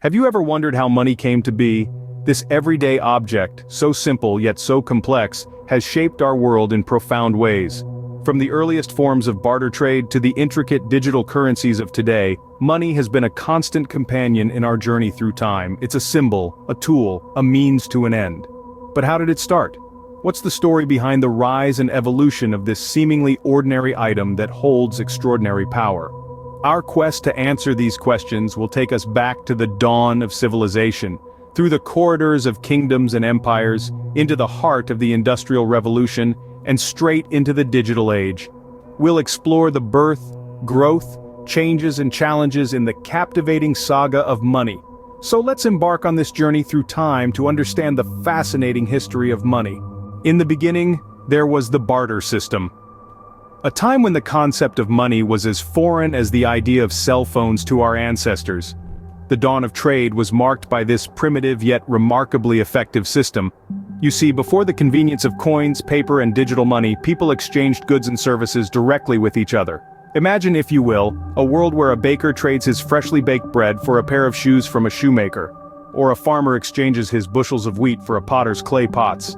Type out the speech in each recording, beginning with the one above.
Have you ever wondered how money came to be? This everyday object, so simple yet so complex, has shaped our world in profound ways. From the earliest forms of barter trade to the intricate digital currencies of today, money has been a constant companion in our journey through time. It's a symbol, a tool, a means to an end. But how did it start? What's the story behind the rise and evolution of this seemingly ordinary item that holds extraordinary power? Our quest to answer these questions will take us back to the dawn of civilization, through the corridors of kingdoms and empires, into the heart of the Industrial Revolution, and straight into the digital age. We'll explore the birth, growth, changes and challenges in the captivating saga of money. So let's embark on this journey through time to understand the fascinating history of money. In the beginning, there was the barter system. A time when the concept of money was as foreign as the idea of cell phones to our ancestors. The dawn of trade was marked by this primitive yet remarkably effective system. You see, before the convenience of coins, paper and digital money, people exchanged goods and services directly with each other. Imagine, if you will, a world where a baker trades his freshly baked bread for a pair of shoes from a shoemaker, or a farmer exchanges his bushels of wheat for a potter's clay pots.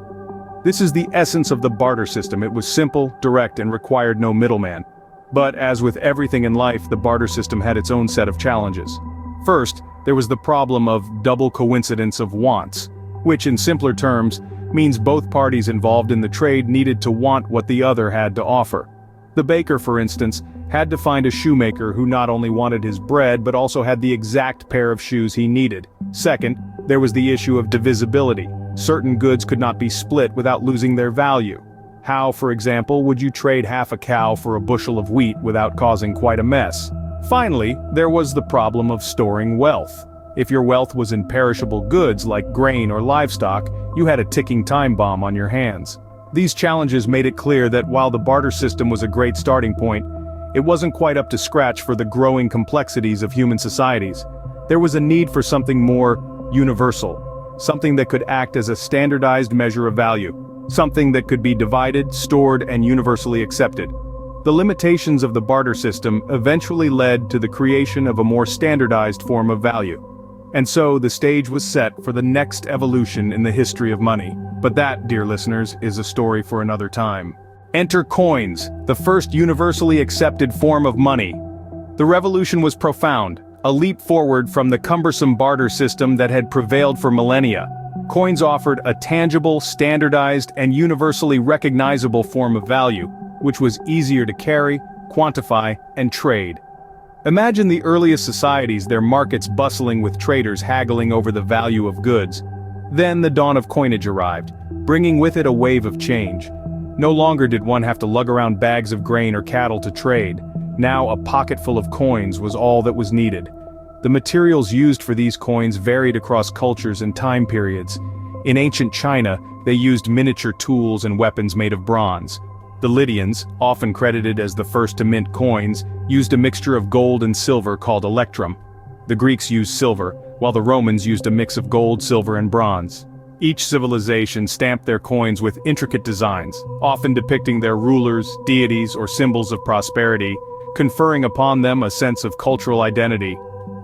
This is the essence of the barter system. It was simple, direct, and required no middleman. But as with everything in life, the barter system had its own set of challenges. First, there was the problem of double coincidence of wants, which in simpler terms, means both parties involved in the trade needed to want what the other had to offer. The baker, for instance, had to find a shoemaker who not only wanted his bread but also had the exact pair of shoes he needed. Second, there was the issue of divisibility. Certain goods could not be split without losing their value. How, for example, would you trade half a cow for a bushel of wheat without causing quite a mess? Finally, there was the problem of storing wealth. If your wealth was in perishable goods like grain or livestock, you had a ticking time bomb on your hands. These challenges made it clear that while the barter system was a great starting point, it wasn't quite up to scratch for the growing complexities of human societies. There was a need for something more universal. Something that could act as a standardized measure of value. Something that could be divided, stored, and universally accepted. The limitations of the barter system eventually led to the creation of a more standardized form of value. And so the stage was set for the next evolution in the history of money. But that, dear listeners, is a story for another time. Enter coins, the first universally accepted form of money. The revolution was profound. A leap forward from the cumbersome barter system that had prevailed for millennia. Coins offered a tangible, standardized, and universally recognizable form of value, which was easier to carry, quantify, and trade. Imagine the earliest societies, their markets bustling with traders haggling over the value of goods. Then the dawn of coinage arrived, bringing with it a wave of change. No longer did one have to lug around bags of grain or cattle to trade. Now a pocketful of coins was all that was needed. The materials used for these coins varied across cultures and time periods. In ancient China, they used miniature tools and weapons made of bronze. The Lydians, often credited as the first to mint coins, used a mixture of gold and silver called electrum. The Greeks used silver, while the Romans used a mix of gold, silver, and bronze. Each civilization stamped their coins with intricate designs, often depicting their rulers, deities, or symbols of prosperity, conferring upon them a sense of cultural identity.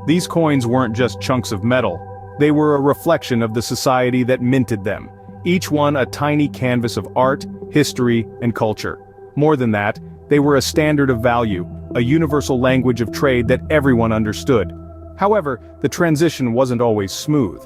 These coins weren't just chunks of metal. They were a reflection of the society that minted them, each one a tiny canvas of art, history, and culture. More than that, they were a standard of value, a universal language of trade that everyone understood. However, the transition wasn't always smooth.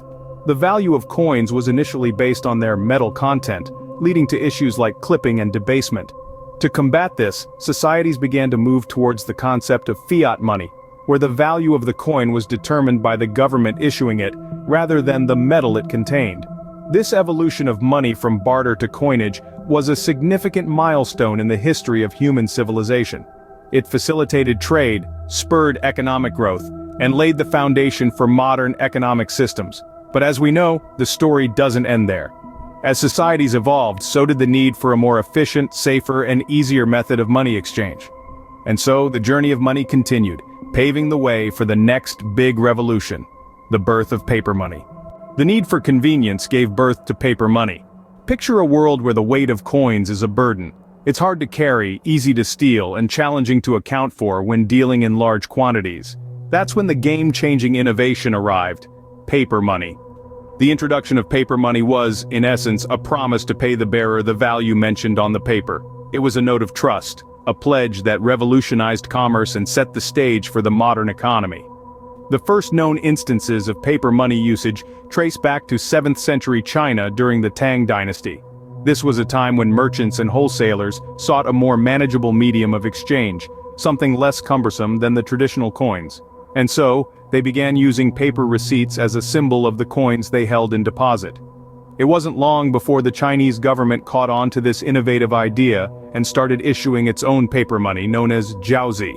The value of coins was initially based on their metal content, leading to issues like clipping and debasement. To combat this, societies began to move towards the concept of fiat money, where the value of the coin was determined by the government issuing it, rather than the metal it contained. This evolution of money from barter to coinage was a significant milestone in the history of human civilization. It facilitated trade, spurred economic growth, and laid the foundation for modern economic systems. But as we know, the story doesn't end there. As societies evolved, so did the need for a more efficient, safer, and easier method of money exchange. And so the journey of money continued, paving the way for the next big revolution, the birth of paper money. The need for convenience gave birth to paper money. Picture a world where the weight of coins is a burden. It's hard to carry, easy to steal, and challenging to account for when dealing in large quantities. That's when the game-changing innovation arrived, paper money. The introduction of paper money was, in essence, a promise to pay the bearer the value mentioned on the paper. It was a note of trust, a pledge that revolutionized commerce and set the stage for the modern economy. The first known instances of paper money usage trace back to 7th century China during the Tang dynasty. This was a time when merchants and wholesalers sought a more manageable medium of exchange, something less cumbersome than the traditional coins. And so, they began using paper receipts as a symbol of the coins they held in deposit. It wasn't long before the Chinese government caught on to this innovative idea and started issuing its own paper money known as jiaozi.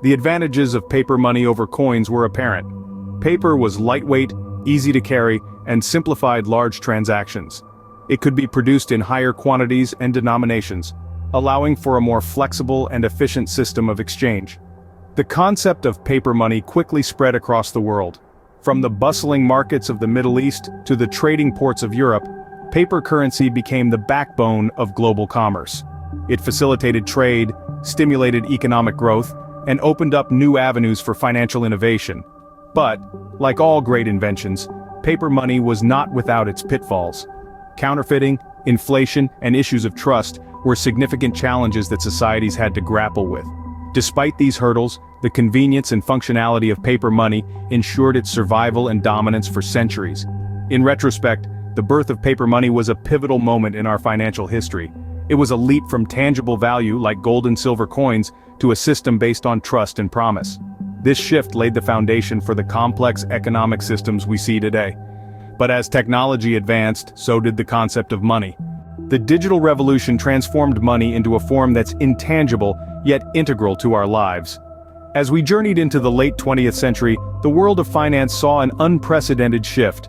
The advantages of paper money over coins were apparent. Paper was lightweight, easy to carry, and simplified large transactions. It could be produced in higher quantities and denominations, allowing for a more flexible and efficient system of exchange. The concept of paper money quickly spread across the world. From the bustling markets of the Middle East to the trading ports of Europe, paper currency became the backbone of global commerce. It facilitated trade, stimulated economic growth, and opened up new avenues for financial innovation. But, like all great inventions, paper money was not without its pitfalls. Counterfeiting, inflation, and issues of trust were significant challenges that societies had to grapple with. Despite these hurdles, the convenience and functionality of paper money ensured its survival and dominance for centuries. In retrospect, the birth of paper money was a pivotal moment in our financial history. It was a leap from tangible value like gold and silver coins to a system based on trust and promise. This shift laid the foundation for the complex economic systems we see today. But as technology advanced, so did the concept of money. The digital revolution transformed money into a form that's intangible, yet integral to our lives. As we journeyed into the late 20th century, the world of finance saw an unprecedented shift.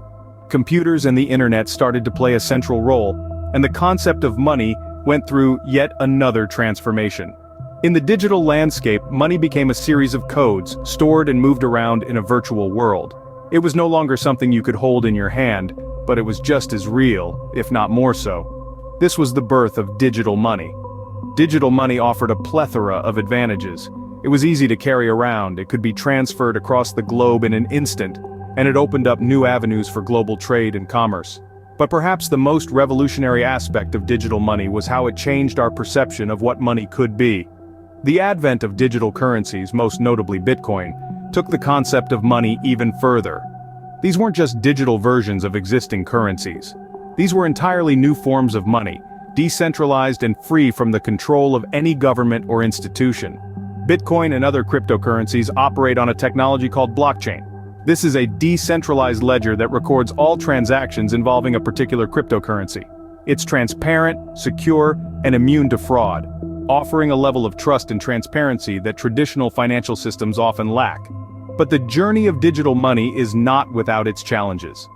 Computers and the internet started to play a central role, and the concept of money went through yet another transformation. In the digital landscape, money became a series of codes, stored and moved around in a virtual world. It was no longer something you could hold in your hand, but it was just as real, if not more so. This was the birth of digital money. Digital money offered a plethora of advantages. It was easy to carry around, it could be transferred across the globe in an instant, and it opened up new avenues for global trade and commerce. But perhaps the most revolutionary aspect of digital money was how it changed our perception of what money could be. The advent of digital currencies, most notably Bitcoin, took the concept of money even further. These weren't just digital versions of existing currencies. These were entirely new forms of money, decentralized and free from the control of any government or institution. Bitcoin and other cryptocurrencies operate on a technology called blockchain. This is a decentralized ledger that records all transactions involving a particular cryptocurrency. It's transparent, secure, and immune to fraud, offering a level of trust and transparency that traditional financial systems often lack. But the journey of digital money is not without its challenges.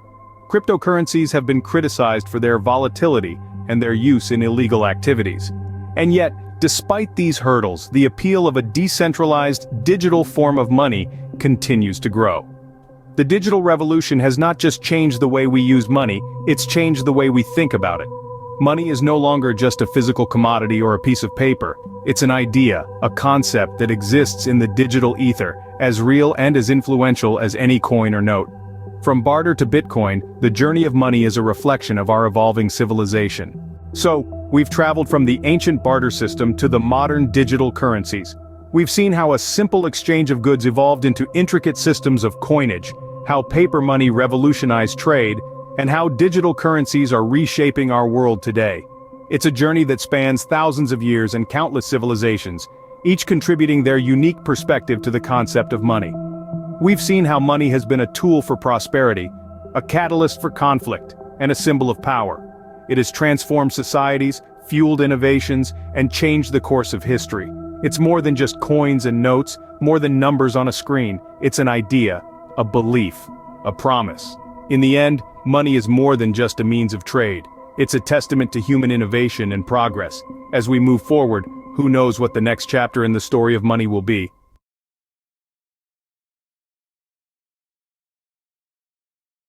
Cryptocurrencies have been criticized for their volatility and their use in illegal activities. And yet, despite these hurdles, the appeal of a decentralized, digital form of money continues to grow. The digital revolution has not just changed the way we use money, it's changed the way we think about it. Money is no longer just a physical commodity or a piece of paper. It's an idea, a concept that exists in the digital ether, as real and as influential as any coin or note. From barter to Bitcoin, the journey of money is a reflection of our evolving civilization. So, we've traveled from the ancient barter system to the modern digital currencies. We've seen how a simple exchange of goods evolved into intricate systems of coinage, how paper money revolutionized trade, and how digital currencies are reshaping our world today. It's a journey that spans thousands of years and countless civilizations, each contributing their unique perspective to the concept of money. We've seen how money has been a tool for prosperity, a catalyst for conflict, and a symbol of power. It has transformed societies, fueled innovations, and changed the course of history. It's more than just coins and notes, more than numbers on a screen. It's an idea, a belief, a promise. In the end, money is more than just a means of trade. It's a testament to human innovation and progress. As we move forward, who knows what the next chapter in the story of money will be?